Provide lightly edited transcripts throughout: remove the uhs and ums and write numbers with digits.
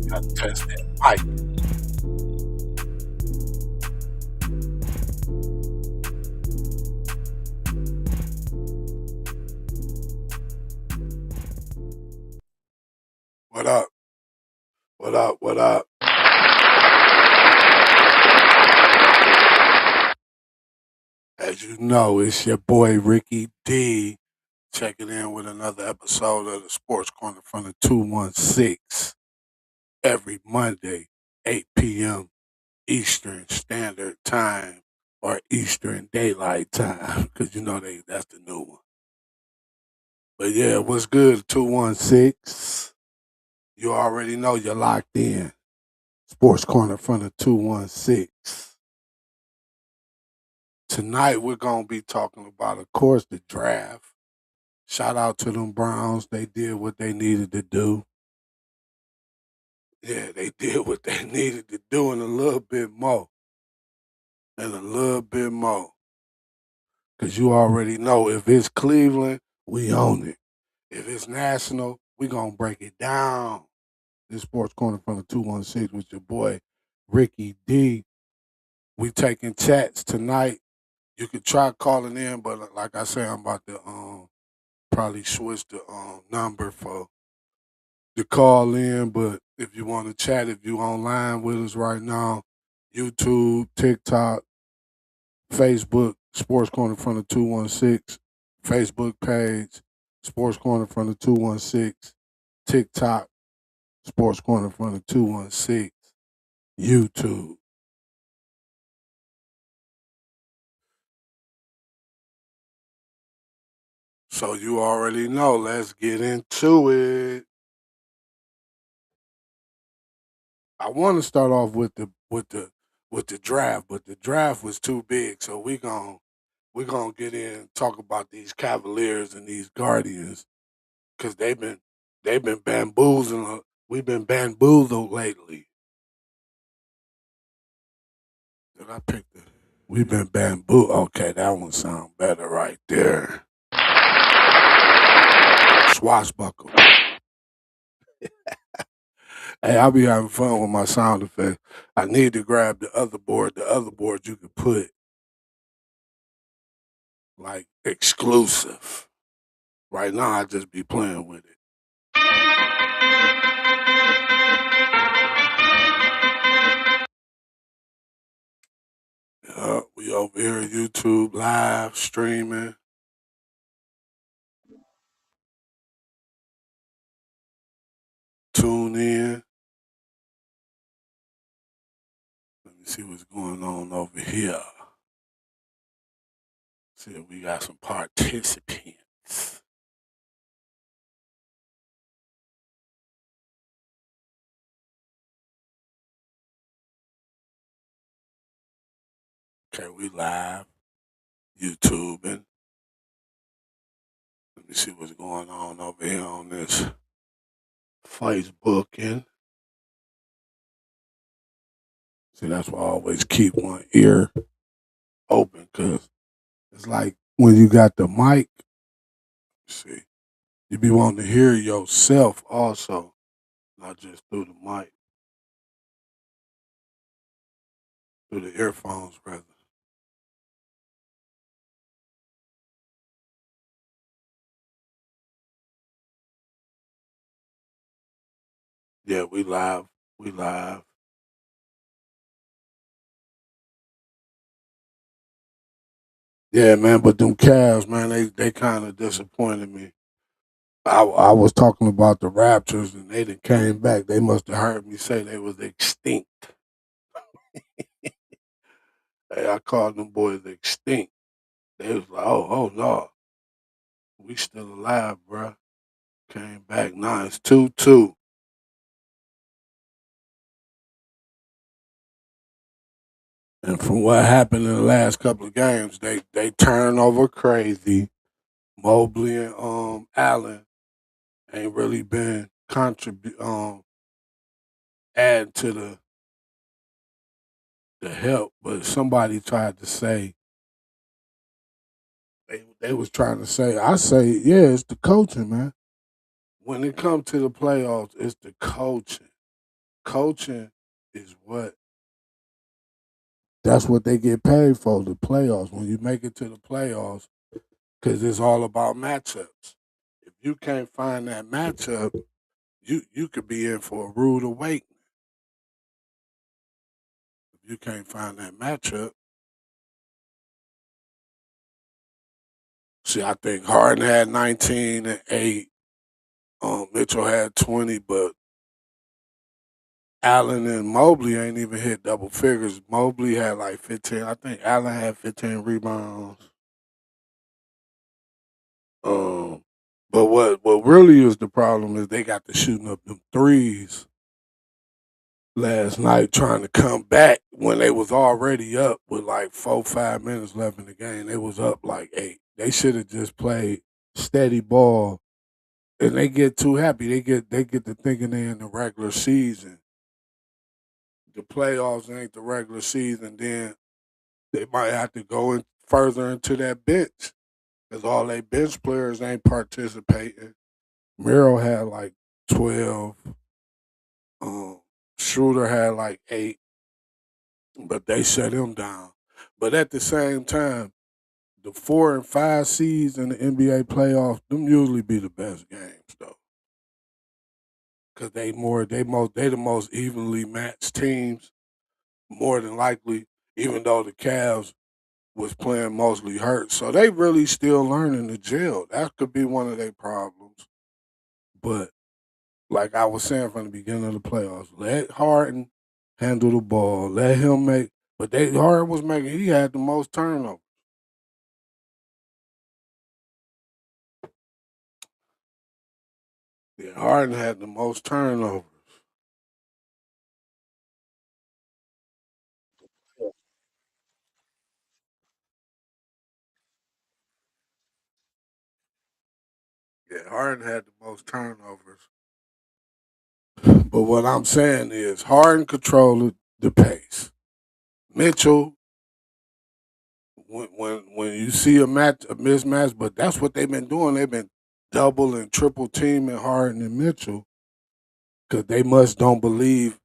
Got to test that mic. What up? What up? What up? As you know, it's your boy Ricky D checking in with another episode of the Sports Corner from the 216 every Monday, 8 p.m. Eastern Standard Time or Eastern Daylight Time because you know that's the new one. But yeah, what's good, 216? You already know you're locked in. Sports Corner from the 216. Tonight we're gonna be talking about, of course, the draft. Shout out to them Browns. They did what they needed to do. Yeah, they did what they needed to do and a little bit more. And a little bit more. Cause you already know if it's Cleveland, we own it. If it's national, we gonna break it down. This Sports Corner from the 216 with your boy Ricky D. We taking chats tonight. You could try calling in, but like I say, I'm about to probably switch the number for the call in. But if you want to chat, if you online with us right now, YouTube, TikTok, Facebook, Sports Corner from the 216, Facebook page, Sports Corner from the 216, TikTok, Sports Corner from the 216, YouTube. So you already know. Let's get into it. I want to start off with the draft, but the draft was too big. So we gonna get in and talk about these Cavaliers and these Guardians because they've been bamboozling. We've been bamboozled lately. Did I pick the? We've been bamboo. Okay, that one sound better right there. Swashbuckle. Hey, I'll be having fun with my sound effects. I need to grab the other board. The other board you could put like exclusive. Right now, I just be playing with it. We over here YouTube live streaming. Tune in. Let me see what's going on over here. See if we got some participants. Okay, we live YouTubing. Let me see what's going on over here on this Facebooking. See, that's why I always keep one ear open because it's like when you got the mic, see, you be wanting to hear yourself also, not just through the mic, through the earphones, rather. Yeah, we live. We live. Yeah, man, but them Cavs, man, they kind of disappointed me. I was talking about the Raptors and they done came back. They must have heard me say they was extinct. Hey, I called them boys extinct. They was like, oh no, we still alive, bruh. Came back. Now it's 2-2. And from what happened in the last couple of games, they turned over crazy. Mobley and Allen ain't really been contribute adding to the help. But somebody tried to say they was trying to say. I say, yeah, it's the coaching, man. When it comes to the playoffs, it's the coaching. Coaching is what that's what they get paid for. The playoffs. When you make it to the playoffs, because it's all about matchups. If you can't find that matchup, you could be in for a rude awakening. If you can't find that matchup, see, I think Harden had 19 and 8. Mitchell had 20, but Allen and Mobley ain't even hit double figures. Mobley had like 15. I think Allen had 15 rebounds. Um, but what really is the problem is they got to shooting up them threes last night trying to come back when they was already up with like 4-5 minutes left in the game. They was up like 8. They should have just played steady ball, and they get too happy. They get to thinking they in the regular season. The playoffs ain't the regular season. Then they might have to go in further into that bench because all they bench players ain't participating. Miro had like 12. Um, Schroeder had like 8, but they shut him down. But at the same time, the 4 and 5 seeds in the NBA playoffs, them usually be the best games though, because they the most evenly matched teams more than likely. Even though the Cavs was playing mostly hurt, so they really still learning to gel. That could be one of their problems. But like I was saying from the beginning of the playoffs, let Harden handle the ball, let him make. But Harden was making. He had the most turnovers. Yeah, Harden had the most turnovers. Yeah, Harden had the most turnovers. But what I'm saying is Harden controlled the pace. Mitchell, when you see a mismatch, but that's what they've been doing. They've been double and triple teaming Harden and Mitchell because they must don't believe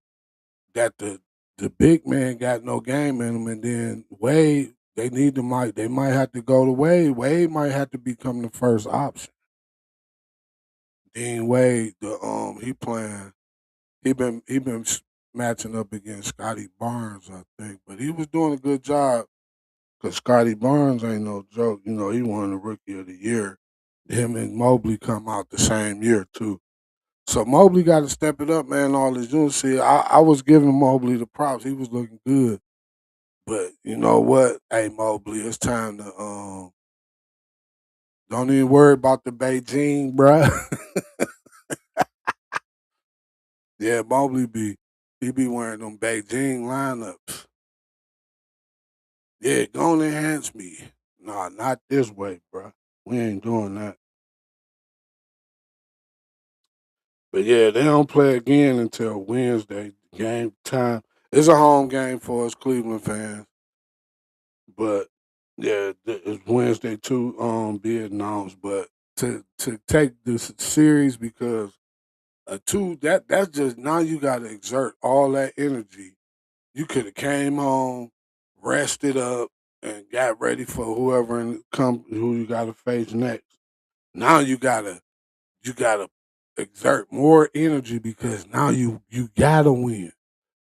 that the big man got no game in him. And then Wade, they might have to go to Wade. Wade might have to become the first option. Dean Wade, he playing. He been matching up against Scotty Barnes, I think, but he was doing a good job because Scotty Barnes ain't no joke. You know, he won the Rookie of the Year. Him and Mobley come out the same year too. So Mobley got to step it up, man. All his doing. See, I was giving Mobley the props. He was looking good, but you know what? Hey, Mobley, it's time to don't even worry about the Beijing, bruh. Yeah, Mobley he be wearing them Beijing lineups. Yeah, go enhance me. Nah, not this way, bruh. We ain't doing that. But yeah, they don't play again until Wednesday. Game time. It's a home game for us Cleveland fans. But yeah, it's Wednesday too. Be it announced. But to take this series because that's just now you got to exert all that energy. You could have came home, rested up, and got ready for who you got to face next. Now you gotta exert more energy because now you gotta win.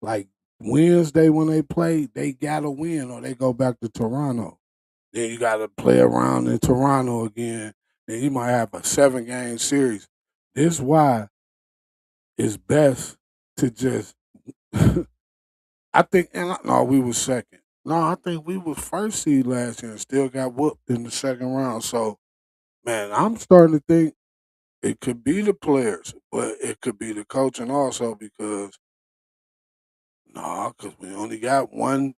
Like Wednesday when they play, they gotta win or they go back to Toronto. Then you gotta play around in Toronto again. Then you might have a 7 game series. This why it's best to just I think no, we was second. No, I think we was first seed last year and still got whooped in the second round. So man, I'm starting to think it could be the players, but it could be the coaching also because because we only got one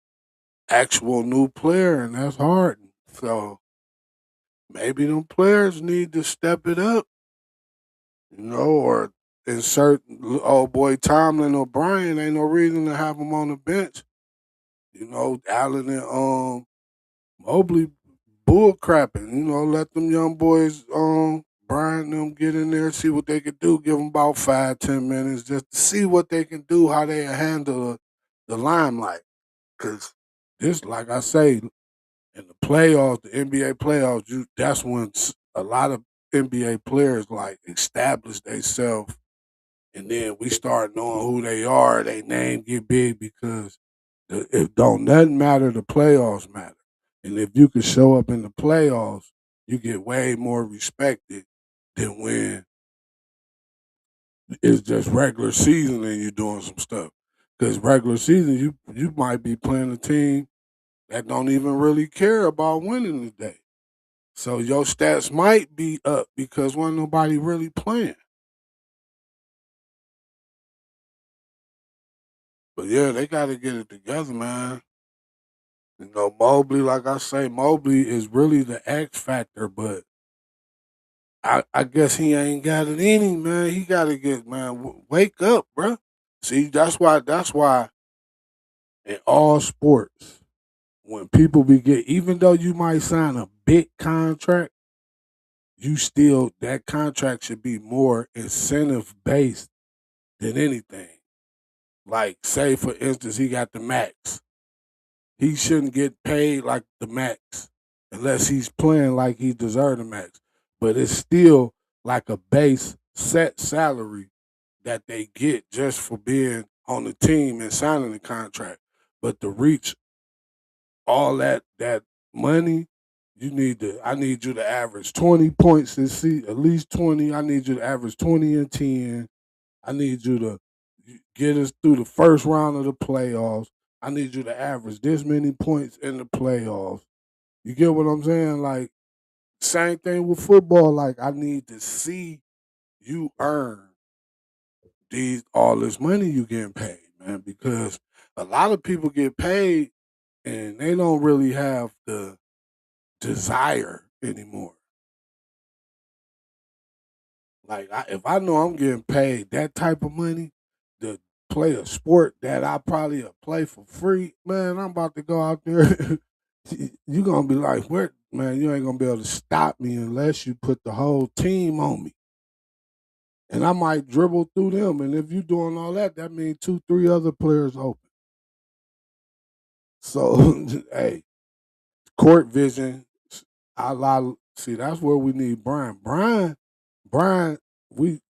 actual new player, and that's Harden. So maybe them players need to step it up, or insert old boy Tomlin or Brian. Ain't no reason to have them on the bench. Allen and Mobley bull crapping. Let them young boys, Brian them get in there, see what they can do. Give them about 5-10 minutes just to see what they can do, how they handle the limelight. Because this, like I say, in the playoffs, the NBA playoffs, that's when a lot of NBA players like establish themselves, and then we start knowing who they are. Their name get big because if don't nothing matter, the playoffs matter. And if you can show up in the playoffs, you get way more respected than when it's just regular season and you're doing some stuff. Because regular season, you might be playing a team that don't even really care about winning today. So your stats might be up because wasn't nobody really playing. But yeah, they got to get it together, man. Mobley, like I say, Mobley is really the X factor, but I guess he ain't got it in him, man. He got to get, man, wake up, bro. See, that's why in all sports, when people even though you might sign a big contract, you still, that contract should be more incentive based than anything. Like, say for instance, he got the max. He shouldn't get paid like the max unless he's playing like he deserves the max. But it's still like a base set salary that they get just for being on the team and signing the contract. But to reach all that money, I need you to average 20 points this season, at least 20. I need you to average 20 and 10. I need you to get us through the first round of the playoffs. I need you to average this many points in the playoffs. You get what I'm saying? Like, same thing with football. Like, I need to see you earn all this money you getting paid, man, because a lot of people get paid and they don't really have the desire anymore. Like, if I know I'm getting paid that type of money to play a sport that I probably play for free, man, I'm about to go out there. You gonna be like, where, man? You ain't gonna be able to stop me unless you put the whole team on me, and I might dribble through them. And if you doing all that, that means 2, 3 other players open. So, hey, court vision. See, that's where we need Brian. Brian, we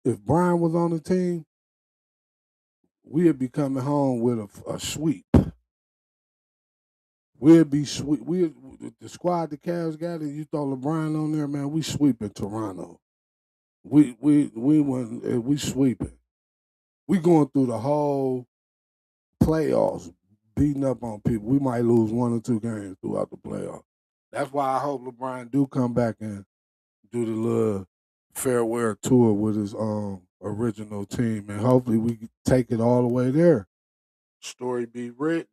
if Brian was on the team, we'd be coming home with a sweep. We'd be sweep. We the squad the Cavs got it. You throw LeBron on there, man. We sweeping Toronto. We sweeping. We going through the whole playoffs, beating up on people. We might lose 1 or 2 games throughout the playoffs. That's why I hope LeBron do come back and do the little farewell tour with his original team, and hopefully we can take it all the way there. Story be written.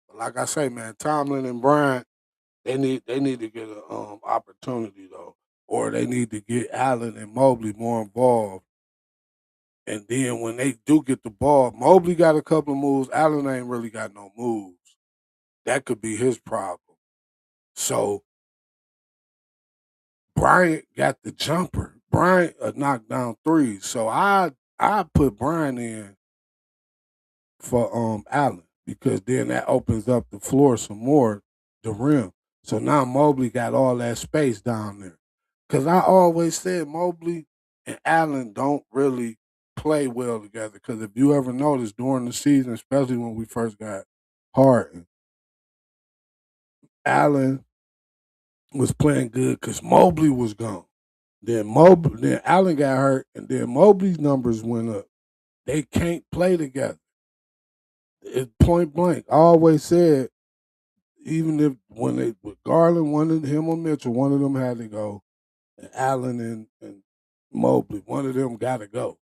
But like I say, man, Tomlin and Bryant, they need to get an opportunity though, or they need to get Allen and Mobley more involved. And then when they do get the ball, Mobley got a couple of moves. Allen ain't really got no moves. That could be his problem. So Bryant got the jumper. Bryant knocked down threes. So I put Bryant in for Allen because then that opens up the floor some more, the rim. So now Mobley got all that space down there. Cause I always said Mobley and Allen don't really play well together. Cause if you ever noticed during the season, especially when we first got Harden, Allen was playing good because Mobley was gone. Then Allen got hurt, and then Mobley's numbers went up. They can't play together. It's point blank. I always said, even if when they with Garland, one of him or Mitchell, one of them had to go, and Allen and Mobley, one of them got to go.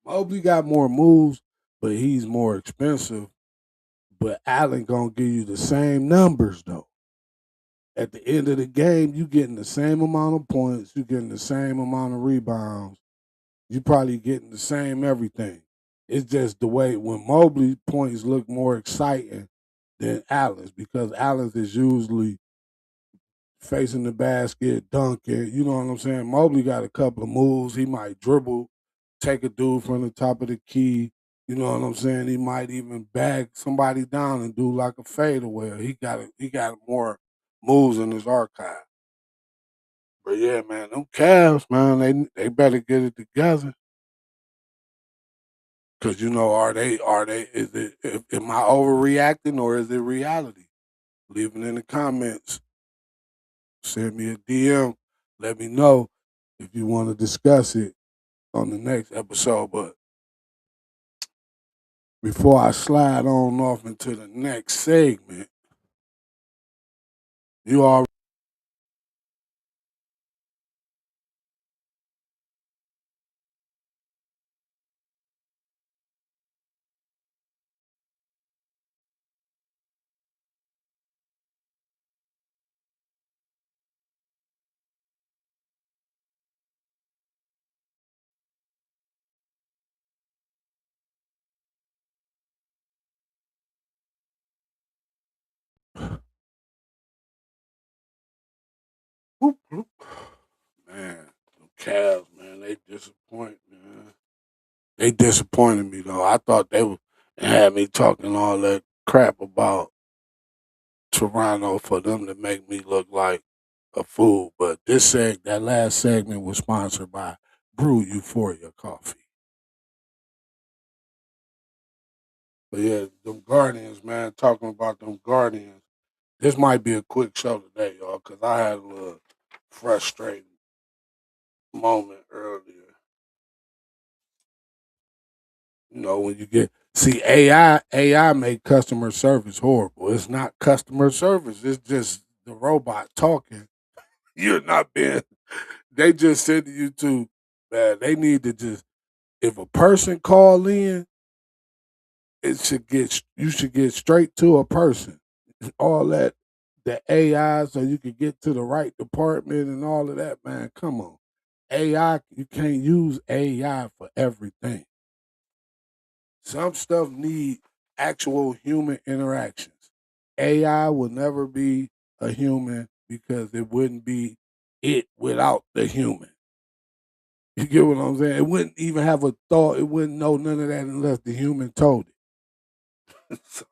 Mobley got more moves, but he's more expensive. But Allen gonna give you the same numbers though. At the end of the game, you getting the same amount of points, you getting the same amount of rebounds, you probably getting the same everything. It's just the way when Mobley points look more exciting than Allen's because Allen's is usually facing the basket, dunking. You know what I'm saying? Mobley got a couple of moves. He might dribble, take a dude from the top of the key. You know what I'm saying? He might even bag somebody down and do like a fadeaway. He got more moves in his archive. But yeah, man, them Cavs, man, they better get it together. Cause are they am I overreacting or is it reality? Leave it in the comments. Send me a DM. Let me know if you want to discuss it on the next episode. But before I slide on off into the next segment, you all whoop, whoop. Man, the Cavs, man, they disappoint, man. They disappointed me though. I thought they would had me talking all that crap about Toronto for them to make me look like a fool. But that last segment was sponsored by Brew Euphoria Coffee. But yeah, them Guardians, man, talking about them Guardians. This might be a quick show today, y'all, because I had a little frustrating moment earlier. You know, when you get see AI make customer service horrible. It's not customer service. It's just the robot talking. You're not being. They just said to you too, man. They need to just if a person call in, you should get straight to a person. All that the AI so you can get to the right department and all of that, man. Come on. AI, you can't use AI for everything. Some stuff need actual human interactions. AI will never be a human because it wouldn't be it without the human. You get what I'm saying? It wouldn't even have a thought. It wouldn't know none of that unless the human told it. So,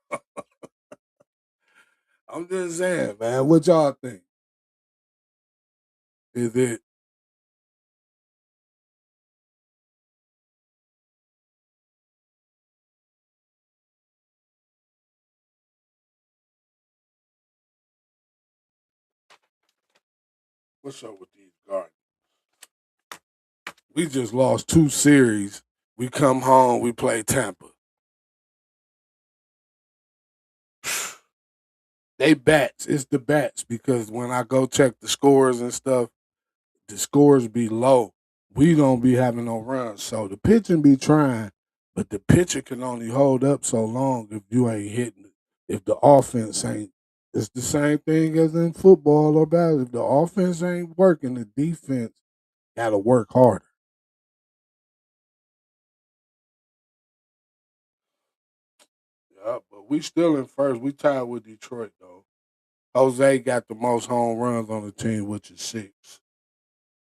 I'm just saying, man. What y'all think? Is it what's up with these guards? We just lost 2 series. We come home, we play Tampa. They bats. It's the bats because when I go check the scores and stuff, the scores be low. We don't be having no runs. So the pitching be trying, but the pitcher can only hold up so long if you ain't hitting it. If the offense ain't, it's the same thing as in football or basketball. If the offense ain't working, the defense got to work harder. Yeah, but we still in first. We tied with Detroit though. Jose got the most home runs on the team, which is 6.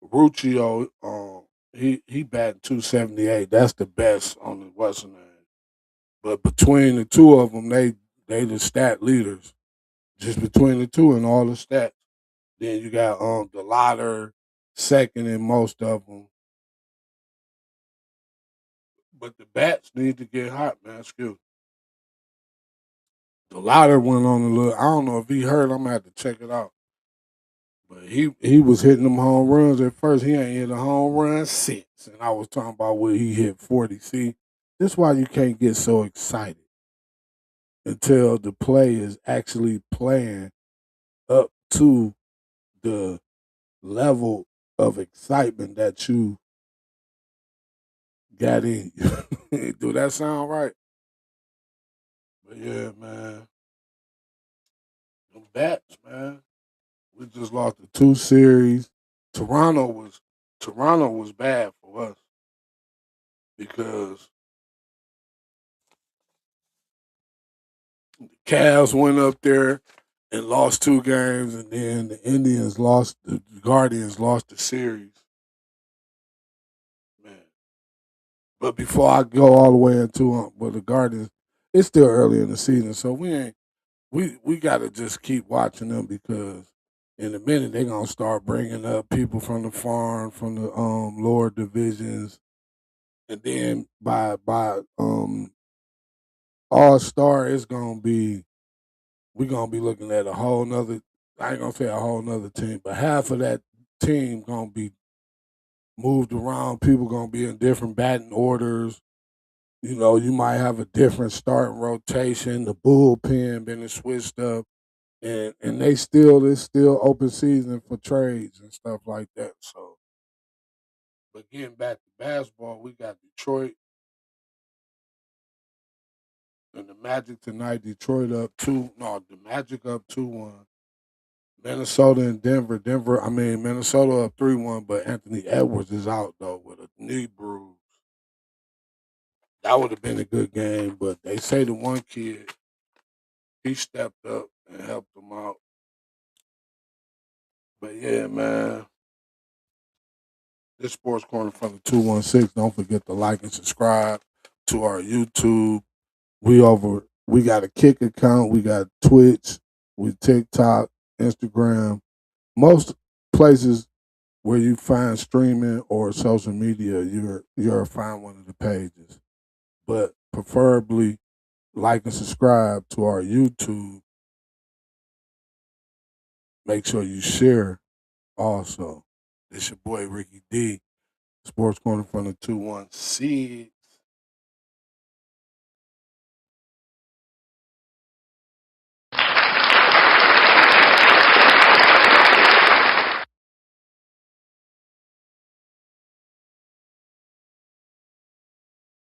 Ruccio, he batting 278. That's the best on the Western end. But between the two of them, they the stat leaders. Just between the two and all the stats. Then you got the Lotter second in most of them. But the bats need to get hot, man. Excuse me. The Lotter went on a little. I don't know if he heard. I'm gonna have to check it out. But he was hitting them home runs at first. He ain't hit a home run since. And I was talking about where he hit 40. See, this is why you can't get so excited until the play is actually playing up to the level of excitement that you got in you. Do that sound right? But yeah, man. Them bats, man. We just lost the 2 series. Toronto was Toronto was bad for us because Cavs went up there and lost 2 games, and then the Guardians lost the series. Man. But before I go all the way into the Guardians, it's still early in the season, so we got to just keep watching them because in a minute they're gonna start bringing up people from the farm, from the lower divisions, and then by All Star, it's gonna be we're gonna be looking at a whole nother. I ain't gonna say a whole nother team, but half of that team gonna be moved around. People gonna be in different batting orders. You know, you might have a different starting rotation. The bullpen been switched up, and it's still open season for trades and stuff like that. So, but getting back to basketball, we got Detroit and the Magic tonight. Detroit up two. No, the Magic up 2-1. Minnesota and Denver. Minnesota up 3-1, but Anthony Edwards is out though with a knee bruise. That would have been a good game, but they say the one kid he stepped up and helped them out. But yeah, man, this Sports Corner from the 216. Don't forget to like and subscribe to our YouTube. We got a Kick account. We got Twitch, we TikTok, Instagram. Most places where you find streaming or social media, you'll find one of the pages. But preferably like and subscribe to our YouTube. Make sure you share also. It's your boy Ricky D, Sports Corner from the 216.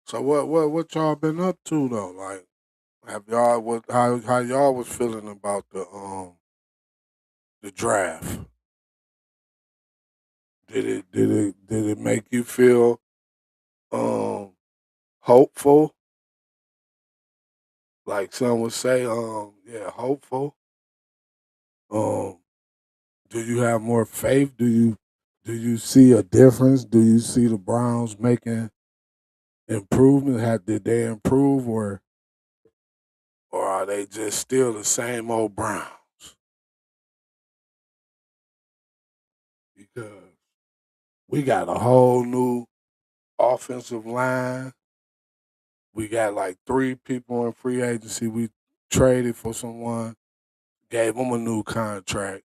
So what y'all been up to though? Like have y'all what how y'all was feeling about the draft? Did it make you feel um hopeful? Like some would say, yeah, hopeful. Um, do you have more faith? Do you see a difference? Do you see the Browns making improvement? Did they improve or are they just still the same old Browns? Because we got a whole new offensive line. We got like 3 people in free agency. We traded for someone, gave them a new contract.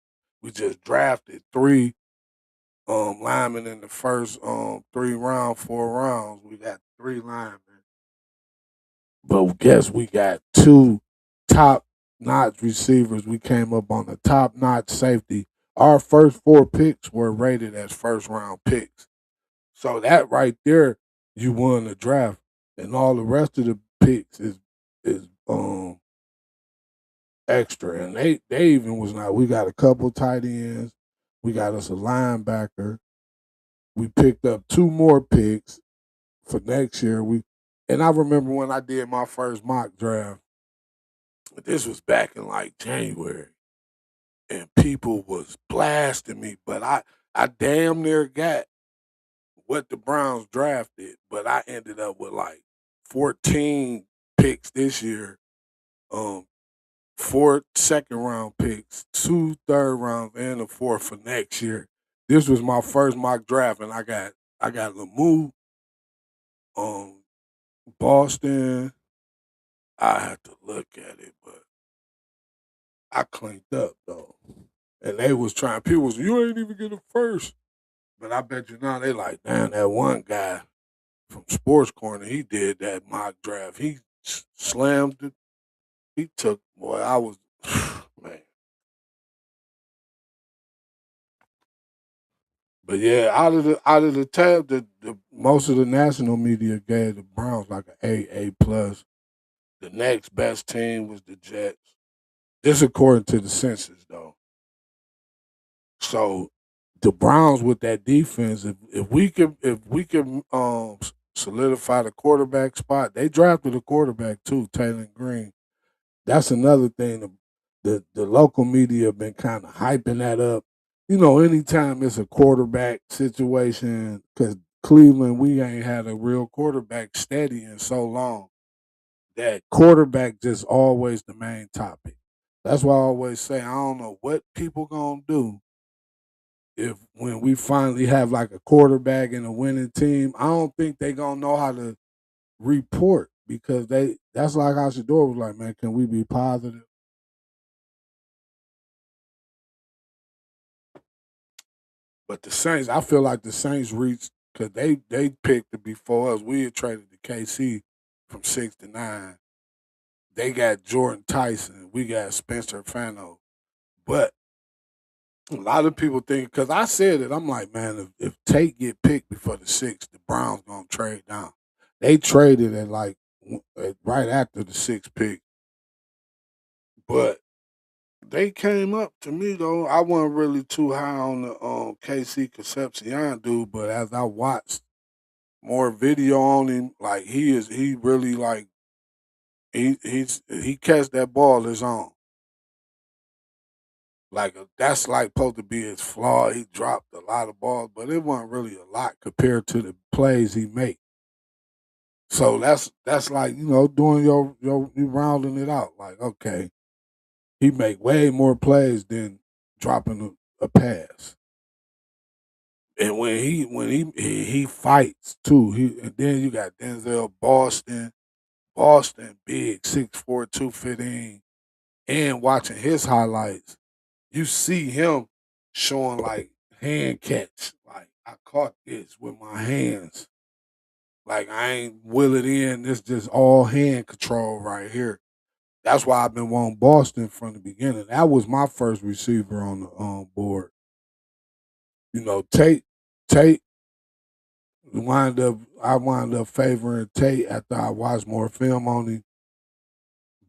We just drafted 3 linemen in the first 4 rounds. We got 3 linemen. But guess we got 2 top-notch receivers. We came up on the top-notch safety. Our first 4 picks were rated as first-round picks. So that right there, you won the draft, and all the rest of the picks is extra. And they even was not. We got a couple tight ends. We got us a linebacker. We picked up 2 more picks for next year. And I remember when I did my first mock draft. This was back in like January, and people was blasting me, but I damn near got what the Browns drafted, but I ended up with like 14 picks this year, um, 4 second round picks, 2 third rounds, and a fourth for next year. This was my first mock draft, and I got Lamu, um, Boston. I had to look at it, but I cleaned up though. And they was trying. People was, you ain't even get a first. But I bet you now they like, damn, that one guy from Sports Corner, he did that mock draft. He slammed it. He took, boy, I was, man. But yeah, out of the tab, the most of the national media gave the Browns like an A plus. The next best team was the Jets. This according to the census though. So the Browns with that defense, if we could solidify the quarterback spot, they drafted a quarterback too, Taylor Green. that's another thing. The local media been kind of hyping that up. Anytime it's a quarterback situation, because Cleveland, we ain't had a real quarterback steady in so long. That quarterback just always the main topic. That's why I always say I don't know what people gonna do if when we finally have like a quarterback and a winning team. I don't think they gonna know how to report because that's like how Shador was like, man, can we be positive? But the Saints, I feel like the Saints reached because they picked it before us. We had traded to KC from 6 to 9. They got Jordan Tyson. We got Spencer Fano. But a lot of people think because I said it, I'm like, man, if Tate get picked before the 6th, the Browns gonna trade down. They traded at like right after the 6th pick, but they came up to me though. I wasn't really too high on the KC Concepcion dude, but as I watched more video on him, like he really like he catch that ball his own. Like that's like supposed to be his flaw. He dropped a lot of balls, but it wasn't really a lot compared to the plays he make. So that's like doing your you rounding it out. Like okay, he make way more plays than dropping a pass. And when he fights too, and then you got Denzel Boston big 6'4", 215, and watching his highlights, you see him showing like hand catch. Like I caught this with my hands. Like I ain't will it in. This just all hand control right here. That's why I've been wanting Boston from the beginning. That was my first receiver on the board. Tate I wound up favoring Tate after I watched more film on him.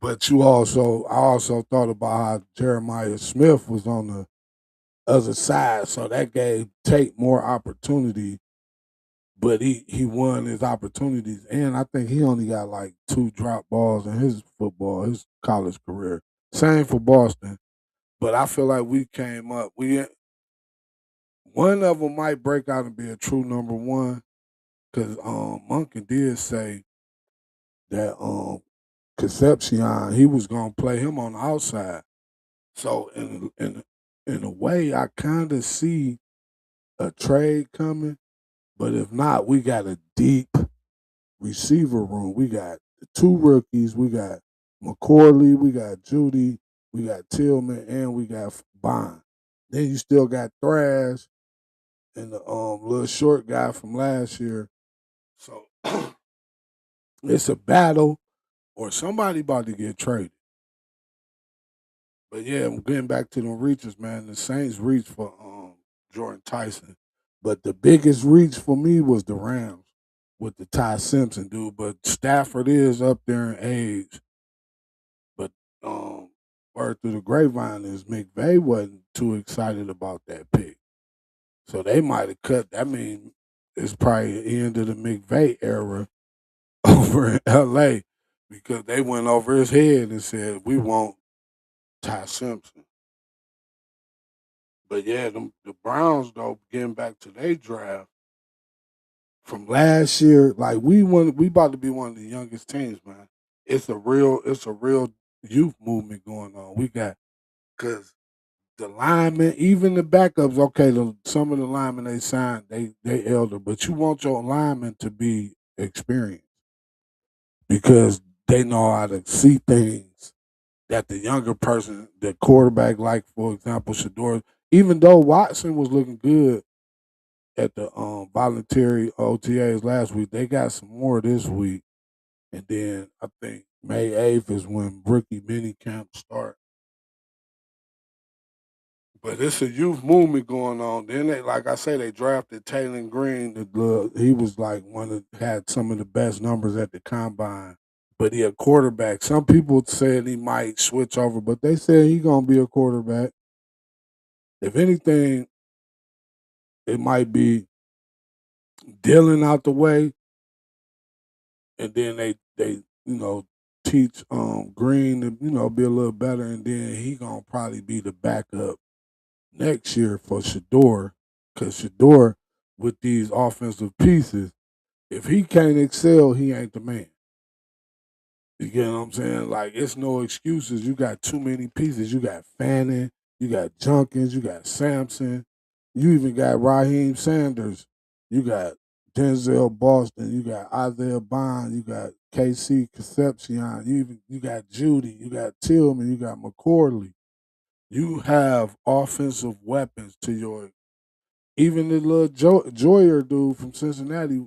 But I also thought about how Jeremiah Smith was on the other side, so that gave Tate more opportunity. But he won his opportunities, and I think he only got like 2 drop balls in his college career. Same for Boston, but I feel like we came up. We one of them might break out and be a true number one because Monken did say that Concepcion he was gonna play him on the outside. So in a way, I kind of see a trade coming. But if not, we got a deep receiver room. We got the 2 rookies. We got McCorley. We got Judy. We got Tillman, and we got Bond. Then you still got Thrash and the little short guy from last year. So it's a battle, or somebody about to get traded. But yeah, I'm getting back to the reaches, man. The Saints reached for Jordan Tyson, but the biggest reach for me was the Rams with the Ty Simpson dude. But Stafford is up there in age. But um, word through the grapevine is McVay wasn't too excited about that pick, so they might have cut. I mean, it's probably the end of the McVay era over in L.A. because they went over his head and said we want Ty Simpson. But yeah, the Browns though, getting back to their draft from last year, like we about to be one of the youngest teams, man. It's a real youth movement going on. We got because the linemen, even the backups, okay, some of the linemen they signed, they elder, but you want your linemen to be experienced because they know how to see things that the younger person, the quarterback, like for example, Shador, even though Watson was looking good at the voluntary OTAs last week. They got some more this week, and then I think May 8th is when rookie mini camp start. But it's a youth movement going on. Then they, like I say, they drafted Taylor Green. He was like one that had some of the best numbers at the combine. But he a quarterback. Some people said he might switch over, but they said he gonna be a quarterback. If anything, it might be Dylan out the way, and then they teach Green to, be a little better, and then he gonna probably be the backup next year for Shador, because Shador with these offensive pieces, if he can't excel, he ain't the man. You get what I'm saying? Like, it's no excuses. You got too many pieces. You got Fannin, you got Junkins, you got Sampson, you even got Raheem Sanders, you got Denzel Boston, you got Isaiah Bond, you got KC Concepcion, you got Judy, you got Tillman, you got McCorley. You have offensive weapons to your, even the little Joyer dude from Cincinnati.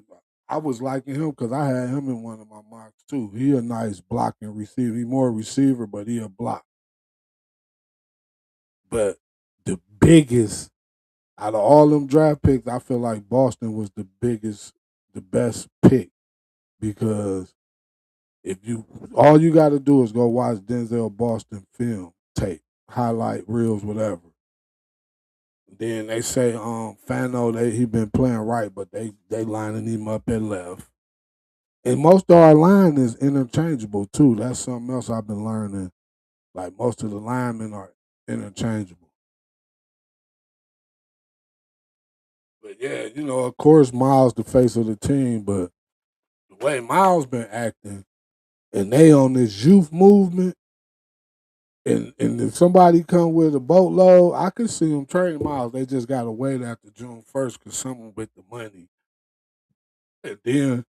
I was liking him because I had him in one of my mocks too. He a nice blocking receiver. He more a receiver, but he a block. But the biggest out of all them draft picks, I feel like Boston was the best pick, because if you all you got to do is go watch Denzel Boston film tape, highlight reels, whatever. Then they say Fano, he been playing right, but they lining him up at left. And most of our line is interchangeable too. That's something else I've been learning. Like, most of the linemen are interchangeable. But yeah, of course Miles the face of the team, but the way Miles been acting, and they on this youth movement, and if somebody come with a boatload, I could see them trading Miles. They just gotta wait after June 1st, because someone with the money. And then,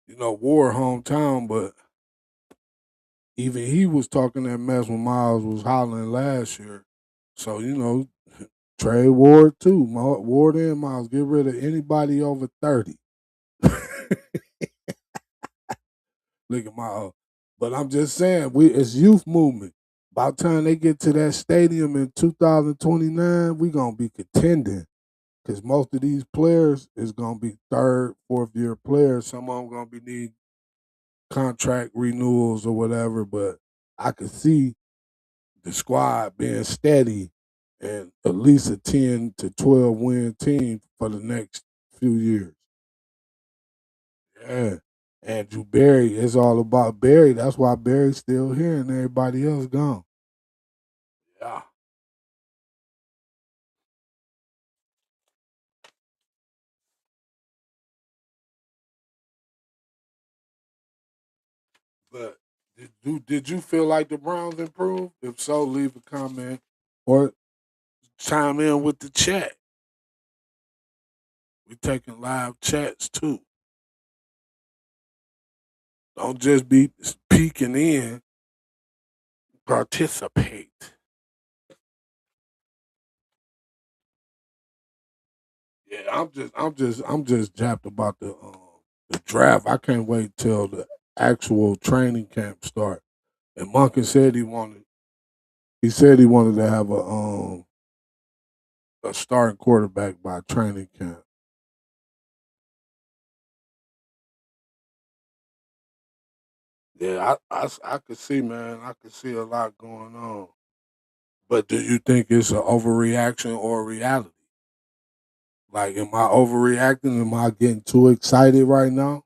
War hometown, but even he was talking that mess when Miles was hollering last year. So, trade Ward too. Ward and Miles. Get rid of anybody over 30. Look at but I'm just saying, it's youth movement. By the time they get to that stadium in 2029, we gonna be contending. Because most of these players is gonna be third, fourth year players. Some of them gonna be need contract renewals or whatever. But I could see the squad being steady and at least a 10 to 12 win team for the next few years. Yeah. Andrew Berry, it's all about Berry. That's why Berry's still here and everybody else gone. Yeah. But did you feel like the Browns improved? If so, leave a comment or chime in with the chat. We taking live chats too. Don't just be peeking in. Participate. Yeah, I'm just japped about the draft. I can't wait till the actual training camp start. And Monken said he wanted to have a starting quarterback by training camp. Yeah, I could see, man. I could see a lot going on. But do you think it's an overreaction or a reality? Like, am I overreacting? Am I getting too excited right now?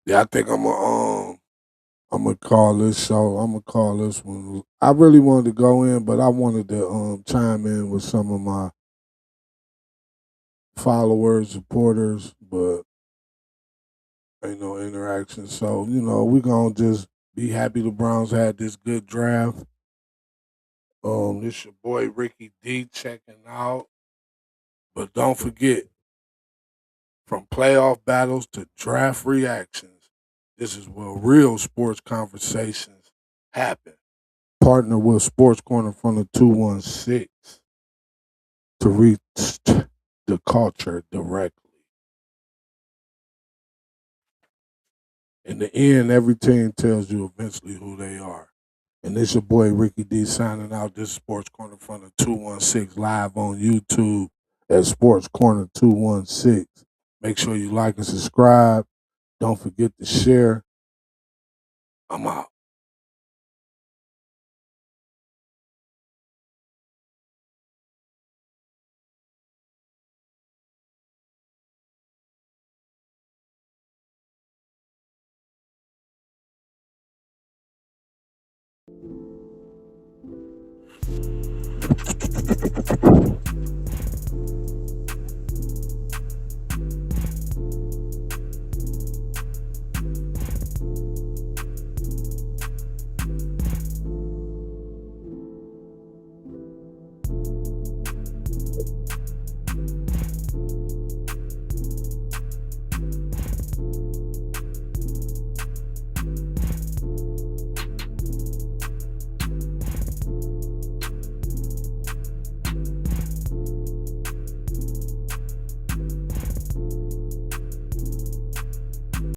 Yeah, I think I'm gonna call this show. I'm gonna call this one. I really wanted to go in, but I wanted to chime in with some of my followers, supporters, but ain't no interaction. So, we gonna just be happy the Browns had this good draft. This your boy Ricky D checking out. But don't forget, from playoff battles to draft reactions, this is where real sports conversations happen. Partner with Sports Corner from the 216 to reach the culture directly. In the end, every team tells you eventually who they are. And this your boy Ricky D signing out. This Sports Corner from the 216 live on YouTube. at Sports Corner 216. Make sure you like and subscribe. Don't forget to share. I'm out.